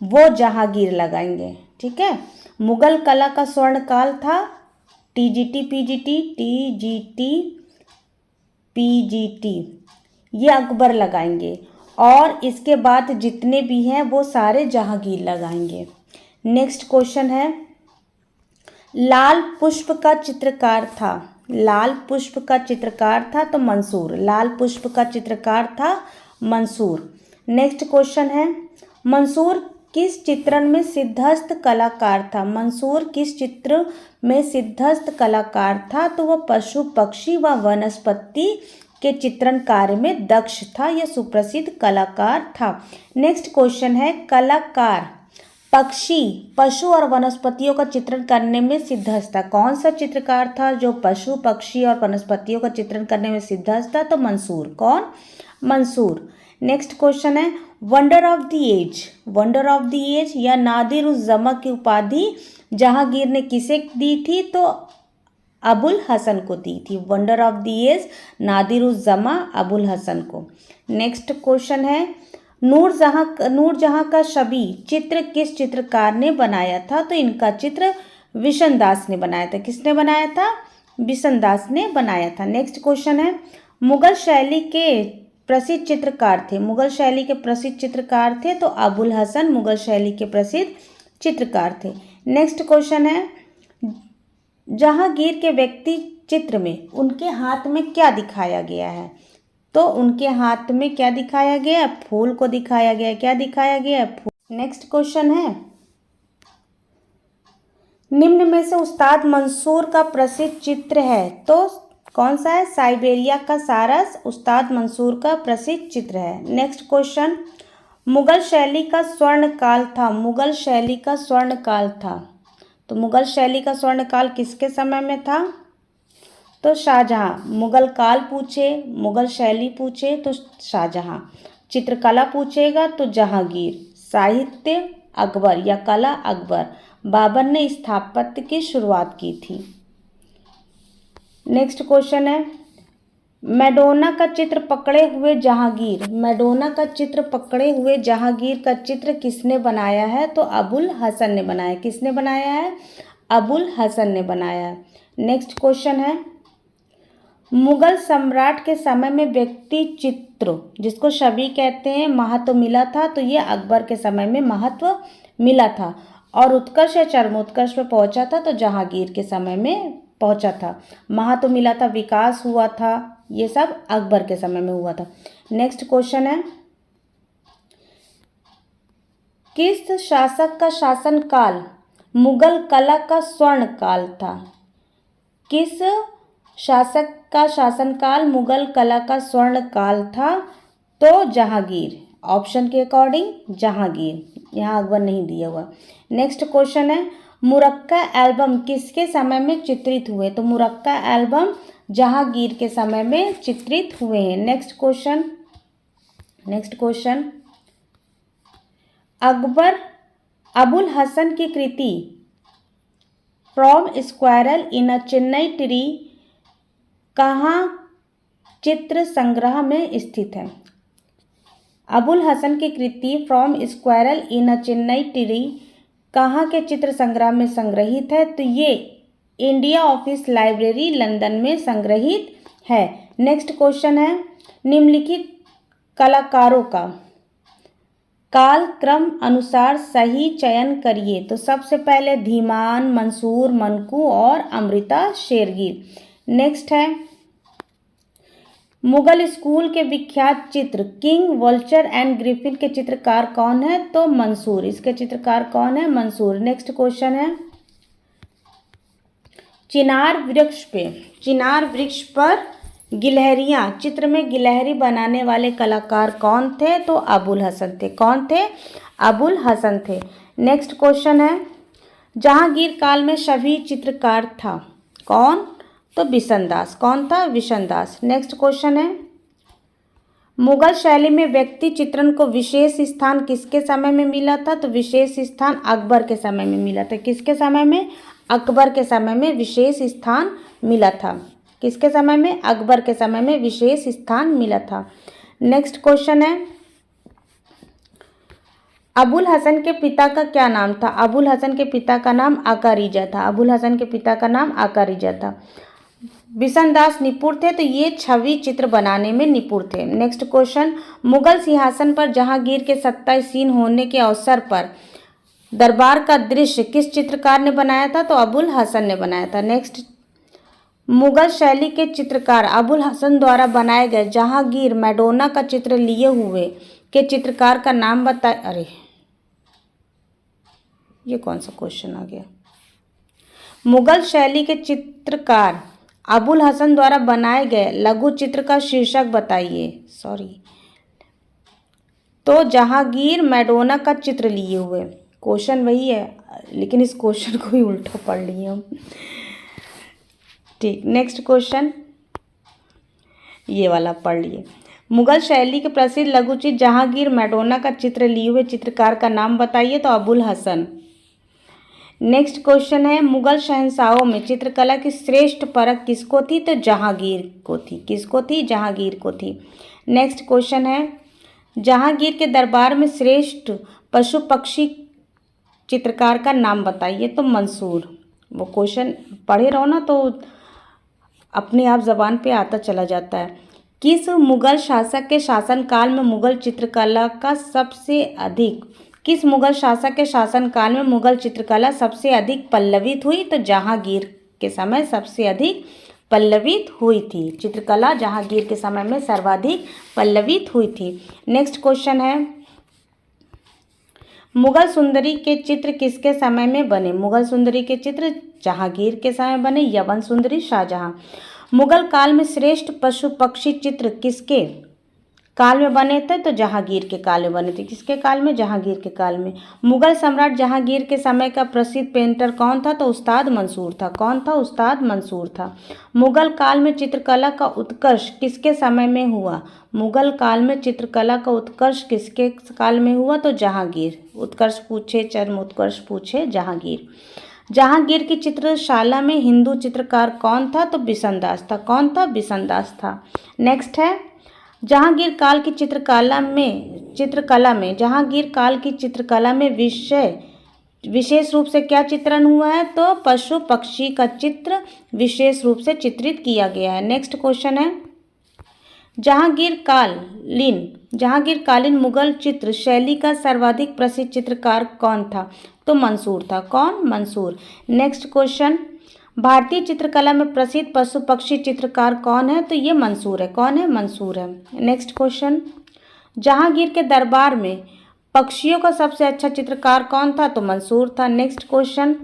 Speaker 1: वो जहांगीर लगाएंगे। ठीक है। मुगल कला का स्वर्ण काल था टीजीटी पीजीटी, ये अकबर लगाएंगे, और इसके बाद जितने भी हैं वो सारे जहांगीर लगाएंगे। नेक्स्ट क्वेश्चन है, लाल पुष्प का चित्रकार था तो मंसूर। लाल पुष्प का चित्रकार था मंसूर। नेक्स्ट क्वेश्चन है, मंसूर किस चित्रण में सिद्धहस्त कलाकार था? मंसूर किस चित्र में सिद्धहस्त कलाकार था? तो वह पशु पक्षी व वनस्पति के चित्रण कार्य में दक्ष था, यह सुप्रसिद्ध कलाकार था। नेक्स्ट क्वेश्चन है, कलाकार पक्षी, पशु और वनस्पतियों का चित्रण करने में सिद्धहस्त था। कौन सा चित्रकार था जो पशु, पक्षी और वनस्पतियों का चित्रण करने में सिद्धहस्त था? तो मंसूर। कौन? मंसूर। नेक्स्ट क्वेश्चन है, wonder of the age, wonder of the age या नादिर उस जमा की उपाधि जहांगीर ने किसे दी थी? तो अबुल हसन को दी थी। Wonder of the age Nadir us Zaman Abul Hasan को। नेक्स्ट क्वेश्चन है, नूरजहां का छवि चित्र किस चित्रकार ने बनाया था? तो इनका चित्र विशनदास ने बनाया था। किसने बनाया था? विशनदास ने बनाया था। नेक्स्ट क्वेश्चन है, मुगल शैली के प्रसिद्ध चित्रकार थे। मुगल शैली के प्रसिद्ध चित्रकार थे तो अबुल हसन मुगल शैली के प्रसिद्ध चित्रकार थे। नेक्स्ट क्वेश्चन है, जहांगीर के व्यक्ति चित्र में उनके हाथ में क्या दिखाया गया है? तो उनके हाथ में क्या दिखाया गया? फूल को दिखाया गया। क्या दिखाया गया? फूल। नेक्स्ट क्वेश्चन है, निम्न में से उस्ताद मंसूर का प्रसिद्ध चित्र है तो कौन सा है? साइबेरिया का सारस उस्ताद मंसूर का प्रसिद्ध चित्र है। नेक्स्ट क्वेश्चन, मुगल शैली का स्वर्ण काल था। मुगल शैली का स्वर्ण काल था तो मुगल शैली का स्वर्ण काल किसके समय में था? तो शाहजहां। मुगल काल पूछे, मुगल शैली पूछे तो शाहजहां। चित्रकला पूछेगा तो जहांगीर। साहित्य अकबर या कला अकबर। बाबर ने स्थापत्य की शुरुआत की थी। नेक्स्ट क्वेश्चन है, मैडोना का चित्र पकड़े हुए जहांगीर, मैडोना का चित्र पकड़े हुए जहांगीर का चित्र किसने बनाया है? तो अबुल हसन ने बनाया। किसने बनाया है? अबुल हसन ने बनाया है। नेक्स्ट क्वेश्चन है, मुगल सम्राट के समय में व्यक्ति चित्र जिसको छवि कहते हैं महत्व मिला था तो ये अकबर के समय में महत्व मिला था। और उत्कर्ष या चरमोत्कर्ष पे पहुंचा था तो जहांगीर के समय में पहुंचा था। महत्व मिला था, विकास हुआ था, ये सब अकबर के समय में हुआ था। नेक्स्ट क्वेश्चन है, किस शासक का शासनकाल मुगल कला का स्वर्ण काल था? किस शासक का शासनकाल मुगल कला का स्वर्ण काल था? तो जहांगीर। ऑप्शन के अकॉर्डिंग जहांगीर, यहाँ अकबर नहीं दिया हुआ। नेक्स्ट क्वेश्चन है, मुरक्का एल्बम किसके समय में चित्रित हुए? तो मुरक्का एल्बम जहांगीर के समय में चित्रित हुए हैं। नेक्स्ट क्वेश्चन, अकबर अबुल हसन की कृति from squirrel in a chinar tree कहाँ चित्र संग्रह में स्थित है? अबुल हसन की कृति from squirrel in a chinar tree कहाँ के चित्र संग्रह में संग्रहित है? तो ये इंडिया ऑफिस लाइब्रेरी लंदन में संग्रहित है। नेक्स्ट क्वेश्चन है, निम्नलिखित कलाकारों का काल क्रम अनुसार सही चयन करिए। तो सबसे पहले धीमान, मंसूर, मनकू और अमृता शेरगिल। नेक्स्ट है, मुगल स्कूल के विख्यात चित्र किंग, वल्चर एंड ग्रिफिन के चित्रकार कौन है? तो मंसूर। इसके चित्रकार कौन है? मंसूर। नेक्स्ट क्वेश्चन है, चिनार वृक्ष पर गिलहरियां चित्र में गिलहरी बनाने वाले कलाकार कौन थे? तो अबुल हसन थे। कौन थे? अबुल हसन थे। नेक्स्ट क्वेश्चन है, जहांगीर काल में छवि चित्रकार था कौन? तो विशनदास। कौन था? विशनदास। नेक्स्ट क्वेश्चन है, मुगल शैली में व्यक्ति चित्रण को विशेष स्थान किसके समय में मिला था? तो विशेष स्थान अकबर के समय में मिला था। किसके समय में? अकबर के समय में विशेष स्थान मिला था। किसके समय में? अकबर के समय में विशेष स्थान मिला था। नेक्स्ट क्वेश्चन है, अबुल हसन के पिता का क्या नाम था? अबुल हसन के पिता का नाम आका रिजा था। अबुल हसन के पिता का नाम आका रिजा था। विशनदास निपुण थे तो ये छवि चित्र बनाने में निपुण थे। नेक्स्ट क्वेश्चन, मुगल सिंहासन पर जहांगीर के सत्तासीन होने के अवसर पर दरबार का दृश्य किस चित्रकार ने बनाया था? तो अबुल हसन ने बनाया था। नेक्स्ट, मुगल शैली के चित्रकार अबुल हसन द्वारा बनाए गए जहांगीर मैडोना का चित्र लिए हुए के चित्रकार का नाम बताए। अरे ये कौन सा क्वेश्चन आ गया? मुगल शैली के चित्रकार अबुल हसन द्वारा बनाए गए लघु चित्र का शीर्षक बताइए। तो जहांगीर मैडोना का चित्र लिए हुए। क्वेश्चन वही है, लेकिन इस क्वेश्चन को भी उल्टा पढ़ लिए हम। ठीक, नेक्स्ट क्वेश्चन ये वाला पढ़ लिए। मुगल शैली के प्रसिद्ध लघुचित्र जहांगीर मैडोना का चित्र लिए हुए चित्रकार का नाम बताइए। तो अबुल हसन। नेक्स्ट क्वेश्चन है, मुगल शहंशाहों में चित्रकला की श्रेष्ठ परख किसको थी। तो जहांगीर को थी। किसको थी? जहांगीर को थी। नेक्स्ट क्वेश्चन है, जहांगीर के दरबार में श्रेष्ठ पशु पक्षी चित्रकार का नाम बताइए। तो मंसूर। वो क्वेश्चन पढ़े रहो ना तो अपने आप जबान पे आता चला जाता है। किस मुगल शासक के शासनकाल में मुगल चित्रकला का सबसे अधिक किस मुगल शासक के शासनकाल में मुगल चित्रकला सबसे अधिक पल्लवित हुई। तो जहांगीर के समय सबसे अधिक पल्लवित हुई थी। चित्रकला जहांगीर के समय में सर्वाधिक पल्लवित हुई थी। नेक्स्ट क्वेश्चन है, मुगल सुंदरी के चित्र किसके समय में बने। मुगल सुंदरी के चित्र जहांगीर के समय बने। यवन सुंदरी शाहजहां। मुगल काल में श्रेष्ठ पशु पक्षी चित्र किसके काल में बने थे। तो जहांगीर के काल में बने थे। किसके काल में? जहांगीर के काल में। मुगल सम्राट जहांगीर के समय का प्रसिद्ध पेंटर कौन था। तो उस्ताद मंसूर था। कौन था? उस्ताद मंसूर था। मुगल काल में चित्रकला का उत्कर्ष किसके समय में हुआ। मुगल काल में चित्रकला का उत्कर्ष किसके काल में हुआ। तो जहांगीर। उत्कर्ष पूछे, चरम उत्कर्ष पूछे, जहांगीर। जहांगीर की चित्रशाला में हिंदू चित्रकार कौन था। तो बिशनदास था। कौन था? बिशनदास था। नेक्स्ट है, जहांगीर काल की चित्रकला में जहांगीर काल की चित्रकला में विशेष रूप से क्या चित्रण हुआ है। तो पशु पक्षी का चित्र विशेष रूप से चित्रित किया गया है। नेक्स्ट क्वेश्चन है, जहांगीर कालीन मुगल चित्र शैली का सर्वाधिक प्रसिद्ध चित्रकार कौन था। तो मंसूर था। कौन? मंसूर। नेक्स्ट क्वेश्चन, भारतीय चित्रकला में प्रसिद्ध पशु पक्षी चित्रकार कौन है। तो ये मंसूर है। कौन है? मंसूर है। नेक्स्ट क्वेश्चन, जहांगीर के दरबार में पक्षियों का सबसे अच्छा चित्रकार कौन था। तो मंसूर था। नेक्स्ट क्वेश्चन,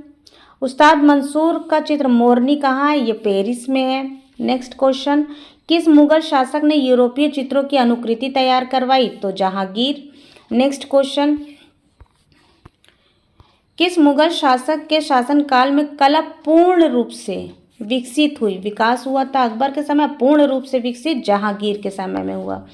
Speaker 1: उस्ताद मंसूर का चित्र मोरनी कहाँ है। ये पेरिस में है। नेक्स्ट क्वेश्चन, किस मुगल शासक ने यूरोपीय चित्रों की अनुकृति तैयार करवाई। तो जहांगीर। नेक्स्ट क्वेश्चन, किस मुगल शासक के शासनकाल में कला पूर्ण रूप से विकसित हुई। विकास हुआ था अकबर के समय, पूर्ण रूप से विकसित जहांगीर के समय में हुआ।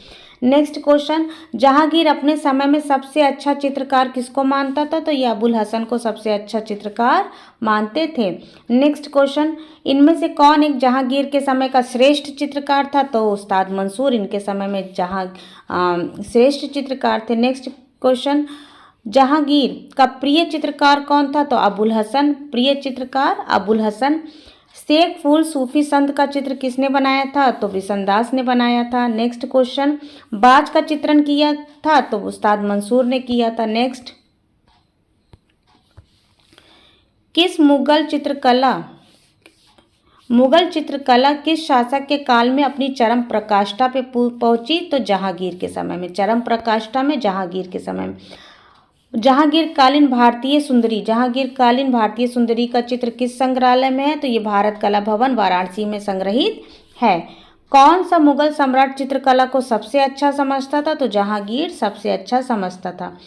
Speaker 1: नेक्स्ट क्वेश्चन, जहांगीर अपने समय में सबसे अच्छा चित्रकार किसको मानता था। तो ये अबुल हसन को सबसे अच्छा चित्रकार मानते थे। नेक्स्ट क्वेश्चन, इनमें से कौन एक जहांगीर के समय का श्रेष्ठ चित्रकार था। तो उस्ताद मंसूर इनके समय में श्रेष्ठ चित्रकार थे। नेक्स्ट क्वेश्चन, जहांगीर का प्रिय चित्रकार कौन था। तो अबुल हसन। प्रिय चित्रकार अबुल हसन। शेख फूल सूफी संत का चित्र किसने बनाया था। तो बिशनदास ने बनाया था। नेक्स्ट क्वेश्चन, बाज का चित्रण किया था। तो उस्ताद मंसूर ने किया था। नेक्स्ट, किस मुगल चित्रकला किस शासक के काल में अपनी चरम प्रकाष्ठा पे पहुंची। तो जहांगीर के समय में। चरम प्रकाष्ठा में जहांगीर के समय में। जहांगीर कालीन भारतीय सुंदरी का चित्र किस संग्रहालय में है। तो ये भारत कला भवन वाराणसी में संग्रहित है। कौन सा मुगल सम्राट चित्रकला को सबसे अच्छा समझता था। तो जहांगीर सबसे अच्छा समझता था।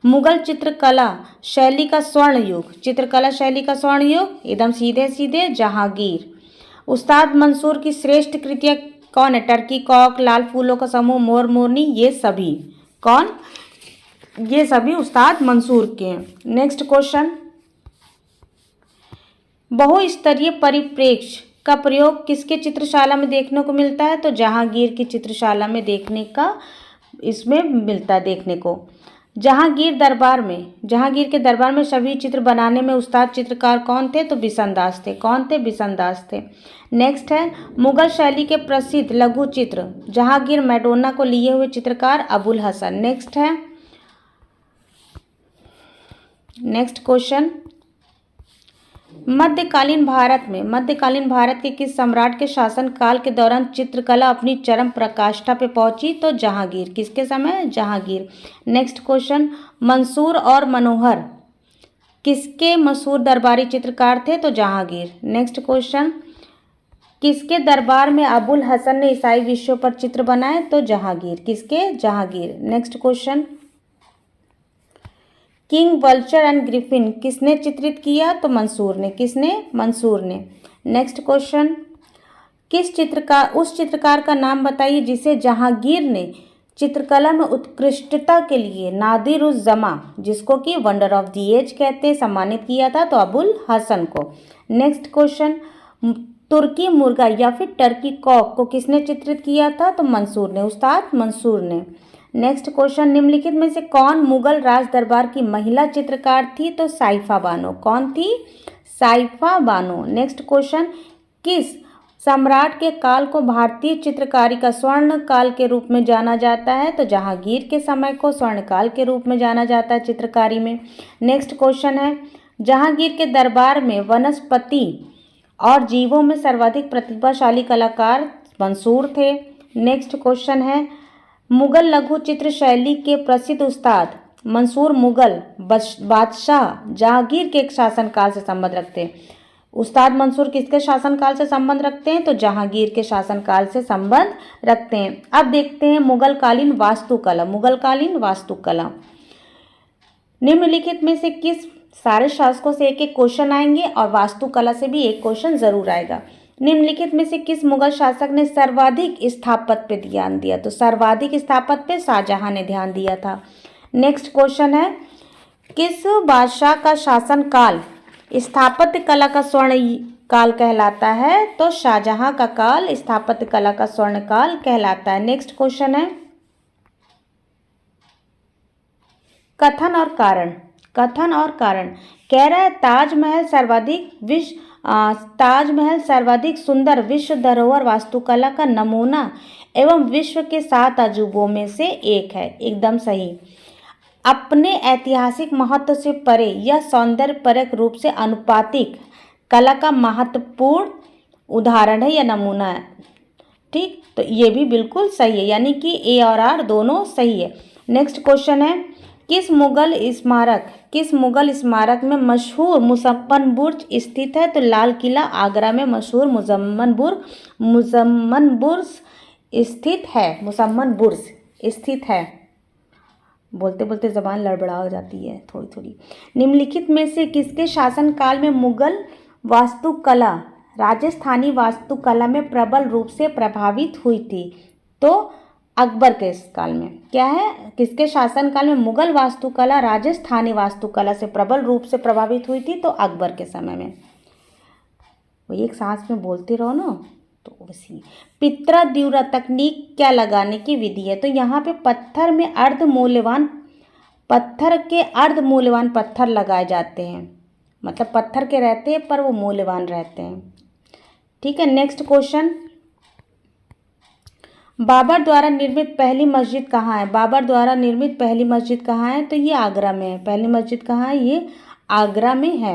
Speaker 1: मुगल चित्रकला शैली का स्वर्ण युग एकदम सीधे सीधे जहांगीर। उस्ताद मंसूर की श्रेष्ठ कृतियाँ कौन है। टर्की कॉक, लाल फूलों का समूह, मोर मोरनी, ये सभी कौन। ये सभी उस्ताद मंसूर के हैं। नेक्स्ट क्वेश्चन, बहुस्तरीय परिप्रेक्ष्य का प्रयोग किसके चित्रशाला में देखने को मिलता है। तो जहांगीर की चित्रशाला में इसमें मिलता है देखने को। जहांगीर के दरबार में सभी चित्र बनाने में उस्ताद चित्रकार कौन थे। तो बिशनदास थे। कौन थे? बिशनदास थे। नेक्स्ट है, मुगल शैली के प्रसिद्ध लघु चित्र जहांगीर मैडोना को लिए हुए चित्रकार अबुल हसन। नेक्स्ट क्वेश्चन, मध्यकालीन भारत के किस सम्राट के शासनकाल के दौरान चित्रकला अपनी चरम प्रकाष्ठा पे पहुंची। तो जहांगीर। किसके समय? जहांगीर। नेक्स्ट क्वेश्चन, मंसूर और मनोहर किसके मशहूर दरबारी चित्रकार थे। तो जहांगीर। नेक्स्ट क्वेश्चन, किसके दरबार में अबुल हसन ने ईसाई विषयों पर चित्र बनाए? तो जहांगीर। किसके? Jahangir. Next question, king, vulture and Griffin किसने चित्रित किया? तो मंसूर ने। किसने? मंसूर ने। नेक्स्ट क्वेश्चन, उस चित्रकार का नाम बताइए जिसे जहांगीर ने चित्रकला में उत्कृष्टता के लिए नादिर उज जमा, जिसको कि वंडर ऑफ द एज कहते हैं, सम्मानित किया था? तो अबुल हसन को। नेक्स्ट क्वेश्चन, तुर्की मुर्गा या फिर टर्की कॉक को किसने चित्रित किया था? तो मंसूर ने, उस्ताद मंसूर ने। नेक्स्ट क्वेश्चन, निम्नलिखित में से कौन मुगल राज दरबार की महिला चित्रकार थी? तो साइफा बानो। कौन थी? साइफा बानो। नेक्स्ट क्वेश्चन, किस सम्राट के काल को भारतीय चित्रकारी का स्वर्ण काल के रूप में जाना जाता है? तो जहांगीर के समय को स्वर्ण काल के रूप में जाना जाता है चित्रकारी में। नेक्स्ट क्वेश्चन है, जहांगीर के दरबार में वनस्पति और जीवों में सर्वाधिक प्रतिभाशाली कलाकार मंसूर थे। नेक्स्ट क्वेश्चन है, मुगल लघु चित्र शैली के प्रसिद्ध उस्ताद मंसूर मुगल बादशाह जहांगीर के शासनकाल से संबंध रखते हैं। उस्ताद मंसूर किसके शासनकाल से संबंध रखते हैं? तो जहांगीर के शासनकाल से संबंध रखते हैं। अब देखते हैं मुगलकालीन वास्तुकला। मुगलकालीन वास्तुकला, निम्नलिखित में से किस, सारे शासकों से एक एक क्वेश्चन आएंगे और वास्तुकला से भी एक क्वेश्चन जरूर आएगा। निम्नलिखित में से किस मुगल शासक ने सर्वाधिक स्थापत्य पे ध्यान दिया? तो सर्वाधिक स्थापत्य पे शाहजहां ने ध्यान दिया था। नेक्स्ट क्वेश्चन है, किस बादशाह का शासनकाल स्थापत्य कला का स्वर्ण काल कहलाता है? तो शाहजहां का काल स्थापत्य कला का स्वर्ण काल कहलाता है। नेक्स्ट क्वेश्चन है, कथन और कारण। कथन और कारण कह रहा है ताजमहल सर्वाधिक सुंदर विश्व धरोहर वास्तुकला का नमूना एवं विश्व के 7 अजूबों में से एक है। एकदम सही। अपने ऐतिहासिक महत्व से परे यह सौंदर्यपरक रूप से अनुपातिक कला का महत्वपूर्ण उदाहरण है या नमूना है। ठीक, तो ये भी बिल्कुल सही है, यानी कि ए और आर दोनों सही है। नेक्स्ट क्वेश्चन है, किस मुगल स्मारक में मशहूर मुज़म्मन बुर्ज स्थित है? तो लाल किला आगरा में मशहूर मुज़म्मन बुर्ज स्थित है। बोलते बोलते ज़बान लड़बड़ा हो जाती है थोड़ी थोड़ी। निम्नलिखित में से किसके शासनकाल में मुगल वास्तुकला राजस्थानी वास्तुकला में प्रबल रूप से प्रभावित हुई थी? तो अकबर के काल में। क्या है? किसके शासनकाल में मुगल वास्तुकला राजस्थानी वास्तुकला से प्रबल रूप से प्रभावित हुई थी? तो अकबर के समय में। वो एक सांस में बोलते रहो ना, तो वैसी। पित्रा द्यूरा तकनीक क्या लगाने की विधि है? तो यहाँ पे पत्थर के अर्ध मूल्यवान पत्थर लगाए जाते हैं, मतलब पत्थर के रहते हैं पर वो मूल्यवान रहते हैं। ठीक है। नेक्स्ट क्वेश्चन, बाबर द्वारा निर्मित पहली मस्जिद कहाँ है? बाबर द्वारा निर्मित पहली मस्जिद कहाँ है? तो ये आगरा में है। पहली मस्जिद कहाँ है? ये आगरा में है।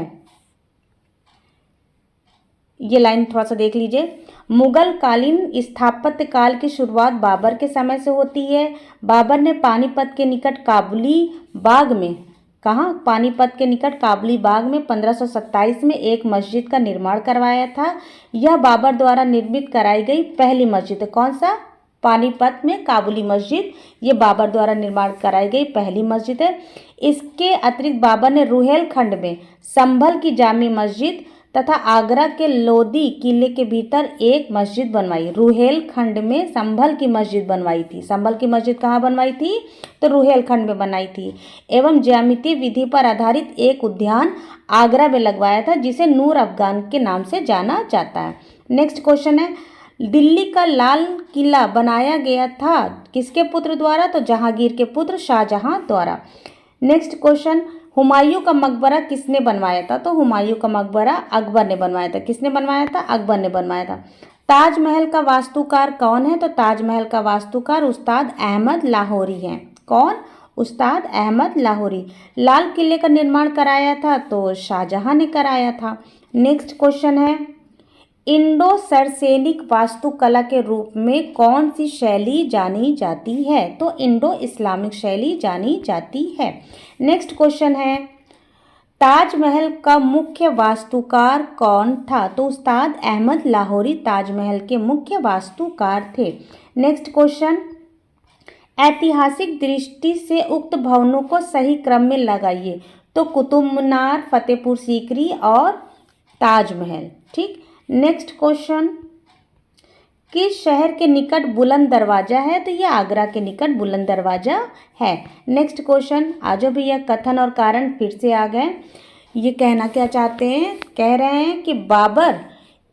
Speaker 1: ये लाइन थोड़ा सा देख लीजिए। मुगल कालीन स्थापत्य काल की शुरुआत बाबर के समय से होती है। बाबर ने पानीपत के निकट काबुली बाग में, कहाँ? पानीपत के निकट काबुली बाग में 1527 में एक मस्जिद का निर्माण करवाया था। यह बाबर द्वारा निर्मित कराई गई पहली मस्जिद है। कौन सा? पानीपत में काबुली मस्जिद, ये बाबर द्वारा निर्माण कराई गई पहली मस्जिद है। इसके अतिरिक्त बाबर ने रुहेलखंड में संभल की जामी मस्जिद तथा आगरा के लोदी किले के भीतर एक मस्जिद बनवाई। रुहेलखंड में संभल की मस्जिद बनवाई थी। संभल की मस्जिद कहाँ बनवाई थी? तो रुहेलखंड में बनाई थी। एवं ज्यामितीय विधि पर आधारित एक उद्यान आगरा में लगवाया था जिसे नूर अफगान के नाम से जाना जाता है। नेक्स्ट क्वेश्चन है, दिल्ली का लाल किला बनाया गया था किसके पुत्र द्वारा? तो जहांगीर के पुत्र शाहजहां द्वारा। नेक्स्ट क्वेश्चन, हुमायूं का मकबरा किसने बनवाया था? तो हुमायूं का मकबरा अकबर ने बनवाया था। किसने बनवाया था? अकबर ने बनवाया था। ताजमहल का वास्तुकार कौन है? तो ताजमहल का वास्तुकार उस्ताद अहमद लाहौरी हैं। कौन? उस्ताद अहमद लाहौरी। लाल किले का निर्माण कराया था तो शाहजहां ने कराया था। नेक्स्ट क्वेश्चन है, इंडो सरसेनिक वास्तुकला के रूप में कौन सी शैली जानी जाती है? तो इंडो इस्लामिक शैली जानी जाती है। नेक्स्ट क्वेश्चन है, ताजमहल का मुख्य वास्तुकार कौन था? तो उस्ताद अहमद लाहौरी ताजमहल के मुख्य वास्तुकार थे। नेक्स्ट क्वेश्चन, ऐतिहासिक दृष्टि से उक्त भवनों को सही क्रम में लगाइए। तो कुतुब मीनार, फतेहपुर सीकरी और ताजमहल। ठीक। नेक्स्ट क्वेश्चन, किस शहर के निकट बुलंद दरवाजा है? तो ये आगरा के निकट बुलंद दरवाजा है। नेक्स्ट क्वेश्चन, आज भैया कथन और कारण फिर से आ गए। ये कहना क्या चाहते हैं? कह रहे हैं कि बाबर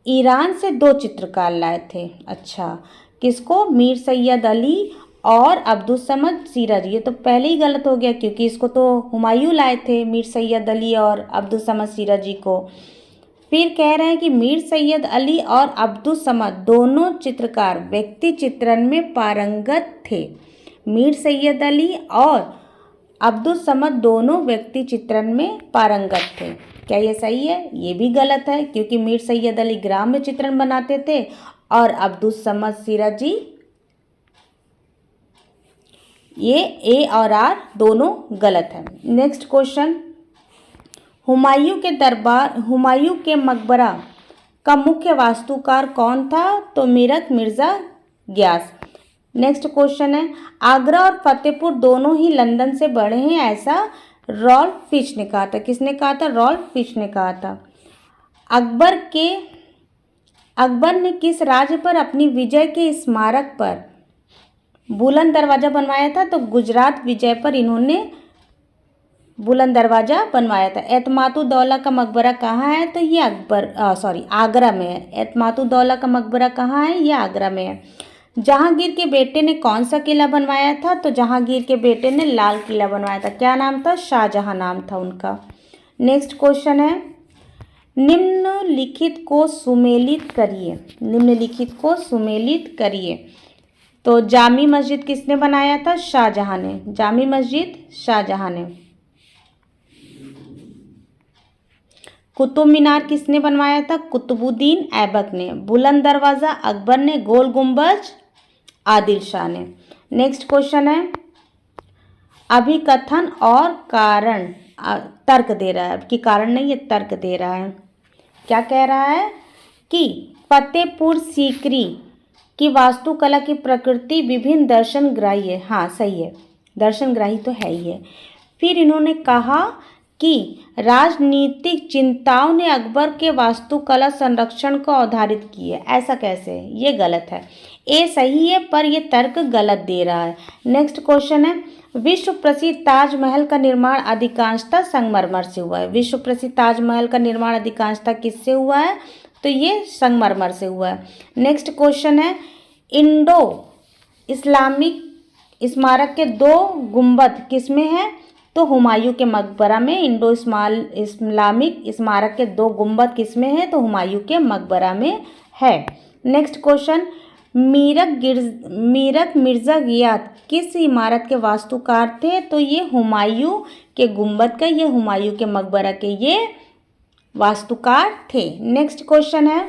Speaker 1: ईरान से 2 चित्रकार लाए थे। अच्छा, किसको? मीर सैयद अली और अब्दुल समद सिराजी। ये तो पहले ही गलत हो गया क्योंकि इसको तो हुमायूं लाए थे, मीर सैयद अली और अब्दुल समद सिराजी को। फिर कह रहे हैं कि मीर सैयद अली और अब्दुल समद दोनों चित्रकार व्यक्ति चित्रण में पारंगत थे। मीर सैयद अली और अब्दुल समद दोनों व्यक्ति चित्रण में पारंगत थे। क्या ये सही है? ये भी गलत है क्योंकि मीर सैयद अली ग्राम्य चित्रण बनाते थे और अब्दुल समद सिराजी, ये ए और आर दोनों गलत है। नेक्स्ट क्वेश्चन, हुमायूं के मकबरा का मुख्य वास्तुकार कौन था? तो मीरक मिर्ज़ा गियास। नेक्स्ट क्वेश्चन है, आगरा और फतेहपुर दोनों ही लंदन से बड़े हैं, ऐसा रॉल्फ फिच ने कहा था। किसने कहा था? रॉल्फ फिच ने कहा था। अकबर ने किस राज्य पर अपनी विजय के स्मारक पर बुलंद दरवाजा बनवाया था? तो गुजरात विजय पर इन्होंने बुलंद दरवाजा बनवाया था। एतमादुद्दौला का मकबरा कहाँ है? तो ये आगरा में है। एतमादुद्दौला का मकबरा कहाँ है? ये आगरा में है। जहांगीर के बेटे ने कौन सा किला बनवाया था? तो जहांगीर के बेटे ने लाल किला बनवाया था। क्या नाम था? शाहजहां नाम था उनका। नेक्स्ट क्वेश्चन है, निम्नलिखित को सुमेलित करिए। निम्नलिखित को सुमेलित करिए। तो जामी मस्जिद किसने बनाया था? शाहजहां ने। जामी मस्जिद शाहजहां ने। कुतुब मीनार किसने बनवाया था? कुतुबुद्दीन ऐबक ने। बुलंद दरवाज़ा अकबर ने। गोल गुंबज आदिल शाह ने। नेक्स्ट क्वेश्चन है, अभिकथन और कारण तर्क दे रहा है कि कारण नहीं, ये तर्क दे रहा है। क्या कह रहा है कि फतेहपुर सीकरी की वास्तुकला की प्रकृति विभिन्न दर्शनग्राही है। हाँ सही है, दर्शनग्राही तो है ही है। फिर इन्होंने कहा कि राजनीतिक चिंताओं ने अकबर के वास्तुकला संरक्षण को आधारित की है। ऐसा कैसे? ये गलत है। ए सही है पर ये तर्क गलत दे रहा है। नेक्स्ट क्वेश्चन है, विश्व प्रसिद्ध ताजमहल का निर्माण अधिकांशतः संगमरमर से हुआ है। विश्व प्रसिद्ध ताजमहल का निर्माण अधिकांशतः किससे हुआ है? तो ये संगमरमर से हुआ है। नेक्स्ट क्वेश्चन है, इंडो इस्लामिक स्मारक के 2 गुंबद किसमें है? तो हुमायूं के मकबरा में। इंडो इस्लामिक स्मारक के 2 गुंबद किसमें है? तो हुमायूं के मकबरा में है। नेक्स्ट क्वेश्चन, मीरक मिर्ज़ा गियास किस इमारत के वास्तुकार थे? तो ये हुमायूं के गुंबद का, ये हुमायूं के मकबरा के ये वास्तुकार थे। नेक्स्ट क्वेश्चन है,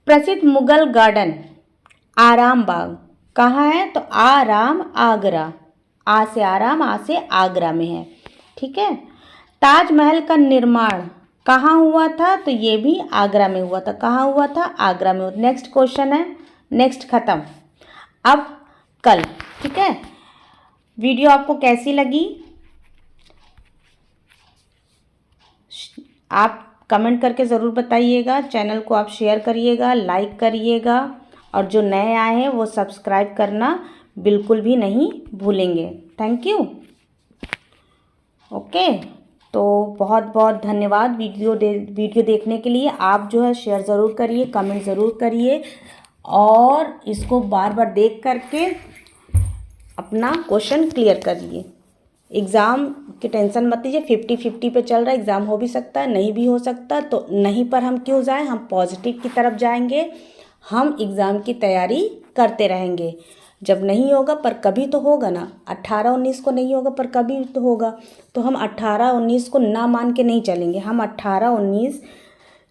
Speaker 1: प्रसिद्ध मुगल गार्डन आराम बाग कहाँ है? तो आराम आगरा। आ से आराम, आ से आगरा में है। ठीक है। ताजमहल का निर्माण कहाँ हुआ था? तो ये भी आगरा में हुआ था। कहाँ हुआ था? आगरा में। नेक्स्ट क्वेश्चन है, नेक्स्ट खत्म, अब कल। ठीक है। वीडियो आपको कैसी लगी आप कमेंट करके ज़रूर बताइएगा। चैनल को आप शेयर करिएगा, लाइक करिएगा और जो नए आए हैं वो सब्सक्राइब करना बिल्कुल भी नहीं भूलेंगे। Thank you. ओके, तो बहुत बहुत धन्यवाद वीडियो देखने के लिए। आप जो है शेयर ज़रूर करिए, कमेंट ज़रूर करिए और इसको बार बार देख करके अपना क्वेश्चन क्लियर करिए। एग्ज़ाम की टेंशन मत लीजिए, 50-50 पे चल रहा है। एग्ज़ाम हो भी सकता है, नहीं भी हो सकता, तो नहीं पर हम क्यों जाएं, हम पॉजिटिव की तरफ जाएंगे। हम एग्ज़ाम की तैयारी करते रहेंगे। जब नहीं होगा पर कभी तो होगा ना। 18-19 को नहीं होगा पर कभी तो होगा। तो हम 18-19 को ना मान के नहीं चलेंगे। हम 18-19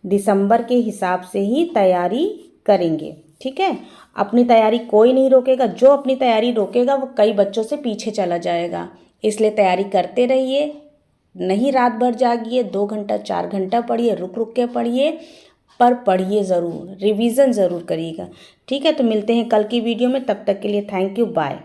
Speaker 1: दिसंबर के हिसाब से ही तैयारी करेंगे। ठीक है। अपनी तैयारी कोई नहीं रोकेगा। जो अपनी तैयारी रोकेगा वो कई बच्चों से पीछे चला जाएगा। इसलिए तैयारी करते रहिए। नहीं रात भर जागिए, 2 घंटा 4 घंटा पढ़िए, रुक रुक के पढ़िए, पर पढ़िए ज़रूर, रिवीजन ज़रूर करिएगा। ठीक है, तो मिलते हैं कल की वीडियो में, तब तक के लिए थैंक यू, बाय।